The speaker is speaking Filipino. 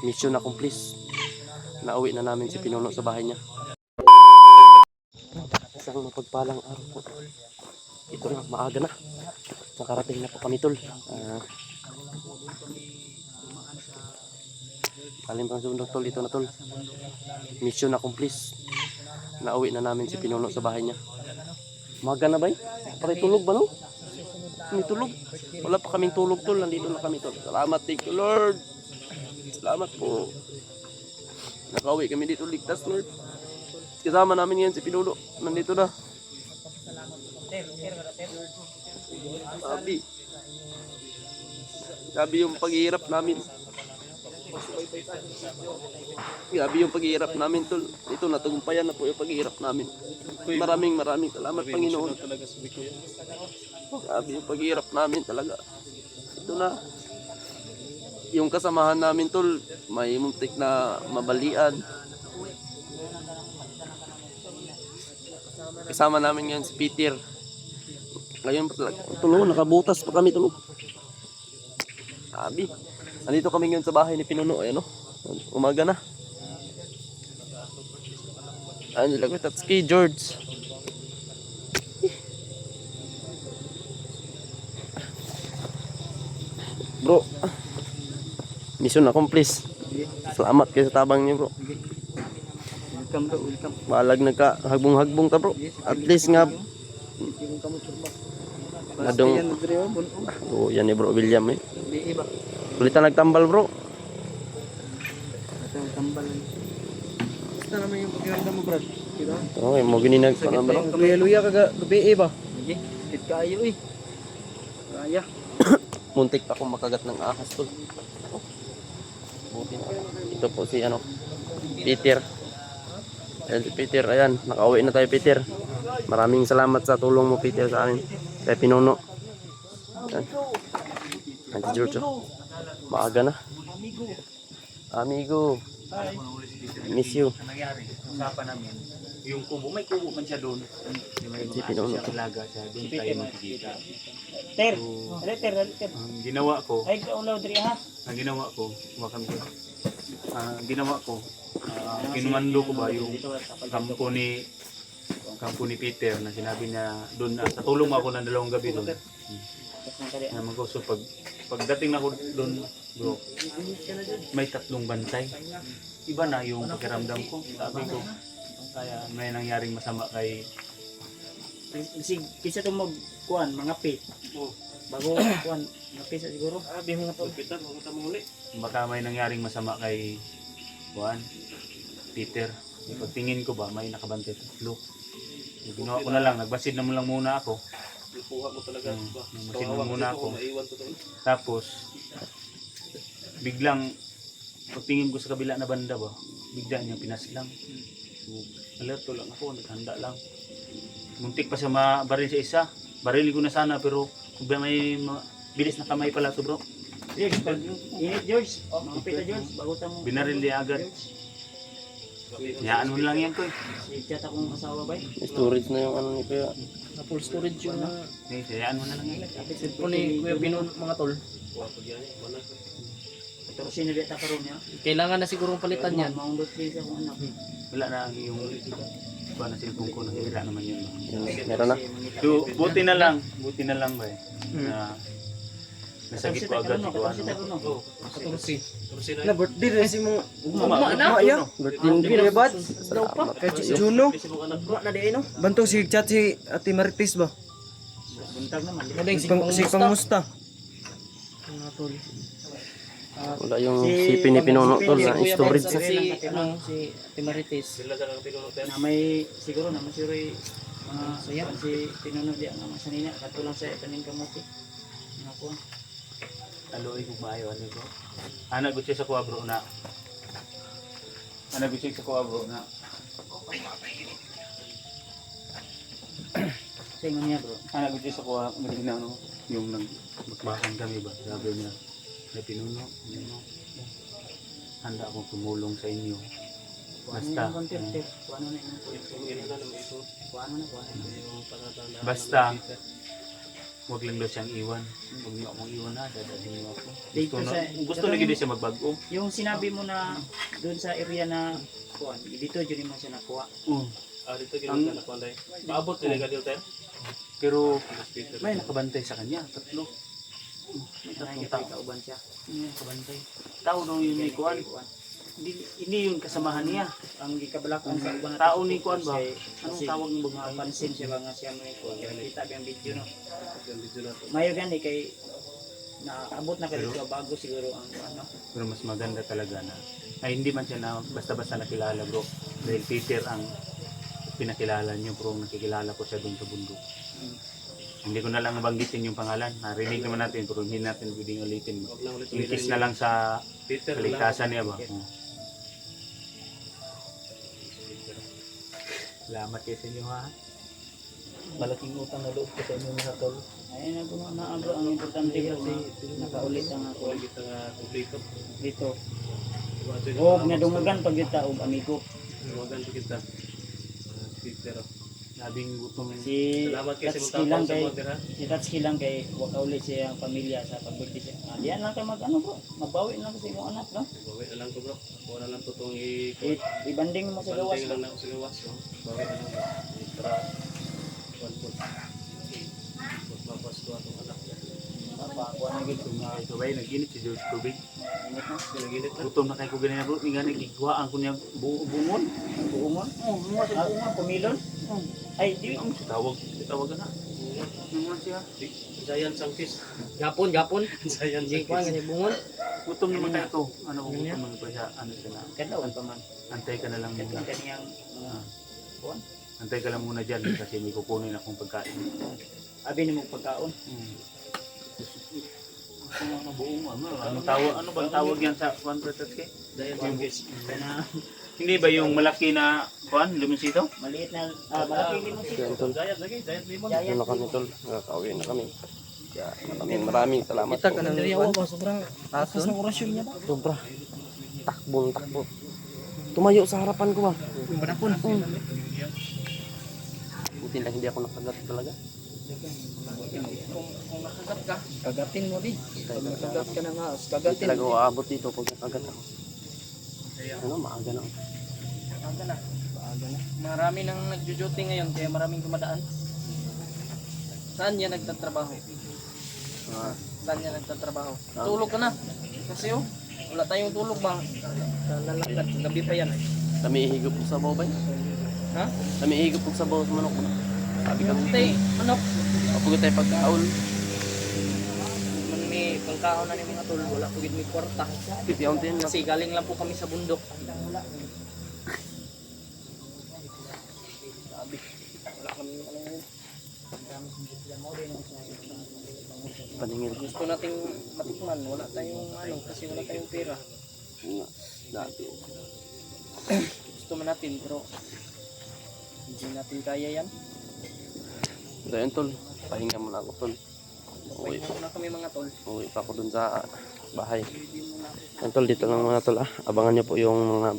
Mission accomplished. Nauwi na namin si Pinuno sa bahay niya. Isang mapagpalang araw po. Ito na, maaga na. Nakarating na po kami tol. Alin pang sundok tol, ito na tol. Mission accomplished. Nauwi na namin si Pinuno sa bahay niya. Maaga na ba? Pare tulog ba no? May tulog. Wala pa kaming tulog tol, nandito na kami tol. Salamat, thank you Lord. Salamat po. Nakauwi kami dito ligtas Lord. Kasama namin yan si Pinuno. Nandito na. Sabi yung paghihirap namin. Grabe yung paghihirap namin tol. Ito natagumpayan na po yung paghihirap namin. Maraming salamat Panginoon. Grabe yung paghihirap namin talaga. Ito na. Yung kasamahan namin tol, may muntik na mabalian. Kasama namin ngayon si Peter. Ngayon tulo, nakabutas pa kami tulo. Sabi. Nandito kami ngayon sa bahay ni Pinuno. Ayan o. Umaga na. Ano lang ito? Tatski George. Bro. Mission accomplished. Salamat kayo sa tabang niyo bro. Welcome bro, welcome. Balag nagka-hagbong-hagbong ta bro. At least nga nadong oh, yan ni bro William eh. Kulitan nagtambal bro. Tambal. Basta naman yung pakiramdam mo brad. Okay, mo gini nagtambal bro. Luya ka gabi ba? Sige, hit kayo eh. Kaya. Muntik pa akong makagat ng ahas tol. Buti na. Ito po si ano Peter. Ayan si Peter, ayan, nakauwi na tayo Peter. Maraming salamat sa tulong mo Peter sa amin. Kay Pinuno. Ayan. Ayan si George. Maaga na. Amigo. Miss you. Nangyari, usapan namin, yung kubo, may kubo man siya doon. May Si mga Pinuno. siya alaga siya, doon tayo magkikita. Ter, So, ter. ang ginawa ko, Ay, kaulaw diri ha. ang ginawa ko, huwakan ko. Ang ginawa ko, kinumando ko ba yung kampo ni Peter na sinabi niya doon na tatulong ako ng 2 gabi doon. Naman ko, so pagdating na ako doon, bro, may 3 bantay. Iba na yung pakiramdam ko. Sabi ko, kaya may nangyaring masama kay Sig, kisa to mag kuan mga pit. Bago kuan, napisa siguro. Abi mga to. baka may nangyaring masama kay Juan, Peter. Pagtingin ko ba, may nakabantay 3. Yung ginawa ko na lang, nagbasid na mo lang muna ako. Kuha mo talaga. Nagbasid na muna ako. Tapos, biglang, pagtingin ko sa kabila na banda ba, bigla niyang pinaslang. So, alerto lang ako, naghanda lang. Muntik pa siya mabaril sa isa. Baril ko na sana, pero kung may bilis na kamay pala to bro. George, init George. Mga pita George, bagutan mo. Binaril niya agad. Hayaan mo lang yan ko eh. Si chat akong asawa ba? Storage na yung ano ni Kuya. Na full storage yung Hayaan mo na lang yan. cellphone ni Kuya Pinuno mga tol. Pero sino dito karon niya? Kailangan na sigurong palitan yan. Maundot din sa akong anak. Wala na yung iba na cellphone ko, nahihira naman yun. Meron na. So, buti na lang ba eh. Na nasagit ko agad si Juan. 14. Na birthday rin si mo. Ugma na ya. Birthday Kuya Bad. Salamat. Kay Juno. Ugma na di no. Bantong si chat si Ate Marites ba? Buntag naman. Si Pangusta. Mga tol. Wala yung si Pinuno tol na storage na. Si ano si Ate Marites. Na may siguro naman siguro saya si Pinuno di ang masanina katulang sa taning kamote. Nga po. Aloy ko maayo ano ko. Anak ko siya sa kuha bro na. Anak ko siya sa kuha bro na. Say mo niya bro. Anak ko siya sa kuha magina ano yung nagbakan kami ba. Sabi niya, "Ay Pinuno, handa akong tumulong sa inyo." Basta Huwag lang daw siyang iwan. Huwag niyo akong iwan ha, dadalhin niyo ako. Dito Gusto na gid siya magbago. Yung sinabi mo na doon sa area na kuan, dito jud mo siya nakuha. Dito ginawa na konday. Paabot nila ka dito. Pero may nakabantay sa kanya, tatlo. May Nanay tatlong kita tao. kauban siya. Nakabantay. Tao daw yun ni Kuan. Hindi yun kasamahan niya. Ang gikabalakan sa uban Tao ni Kuan ba? Anong Anong tawag ng mga pansin siya ba nga siya mo ni kuan. Kita yung video no. Mayo gani kay naabot na kayo dito bago siguro ang ano. Pero mas maganda talaga na ay hindi man siya na basta-basta nakilala bro. Dahil Peter ang pinakilala niyo pero nakikilala ko siya doon sa bundok. Hindi ko na lang banggitin yung pangalan. Narinig naman natin pero hindi natin pwedeng ulitin. In case na lang sa kaligtasan niya ba? Oo. Salamat kayo sa inyo ha. Malaking utang na loob ko sa inyo mga tol. Ayun na bro, ang importante kasi nakaulit ang ako dito. Og nadungagan pag kita og amigo. Labing gutom Si Salamat kayo sa Tatsuki lang mga kay tao sa si Tatsuki lang kay wakauli siya ang pamilya sa pagbigti siya. Diyan lang kay mag ano bro, mabawi lang kasi imong anak no. Bawi na lang ko bro. Bawi na lang ko itong Ibanding mo sa gawas. ibanding lang na sa gawas. Bawi na lang. Para one foot. Magpapasko atong anak niya. Papakuha na gid kung ito ba nag-init si George Tubig. init na. Pinaginit na. Gutom na kayo ko ganyan bro. Nga nagigwaan ko niya bungon. Buumon. Oo, mga sa bungon. Pumilon. Ay di Ang sitawag na. Naman siya. Giant Sangkis. Gapon. Giant Hindi ko Sangkis. nga bungon. Gutom naman tayo to. Ano kung gutom naman pa siya. Ano siya na. kadlawan pa man. Antay ka na lang muna. Kadlawan kaniyang kuan. Antay ka lang muna dyan kasi may kukunin akong pagkain. Abi nimo pagkaon. Ano bang tawag yan sa Juan Pratatke? Giant Sangkis. Kana Hindi ba yung malaki na Juan, Limonsito? maliit na malaki din mo Giant tol. Giant lagi. Giant limon. Giant. na kami tol. Nakauwi na kami. Maraming salamat Kita po. ka ng ba sobrang taas ng orasyon niya ba? Sobra. Takbo. Tumayo sa harapan ko ba? Manapon. Buti lang hindi ako nakagat talaga. Kung nakagat ka, kagatin mo di. Pag Kaya nakagat ka na nga, hindi kagatin. talaga aabot dito pag nakagat ako. Ano, maaga na. Maaga na. Marami nang nagjo-duty ngayon kaya maraming dumadaan. Saan niya nagtatrabaho? Saan niya nagtatrabaho? Tulog ka na. Kasi wala tayong tulog ba? Lalakad, gabi pa yan. Kami ihigop po sa baw ba? Ha? Kami ihigop po sa baw sa manok. Sabi kami. Tay, ano? Kapag tayo pagkaon. Man may pangkaon na ni mga tol, wala po gid may kwarta. Pipiyaw din lang. Kasi galing lang po kami sa bundok. Sabi, wala kami Paningil. gusto nating matikman, wala tayong kasi wala tayong pera. Dati. Gusto man natin pero hindi natin kaya yan. Dahil tol. Pahinga muna ako tol. Uwi. Pahinga na kami mga tol. Uwi pa ako dun sa bahay. Yan tol, dito lang mga tol ah. Abangan nyo po yung mga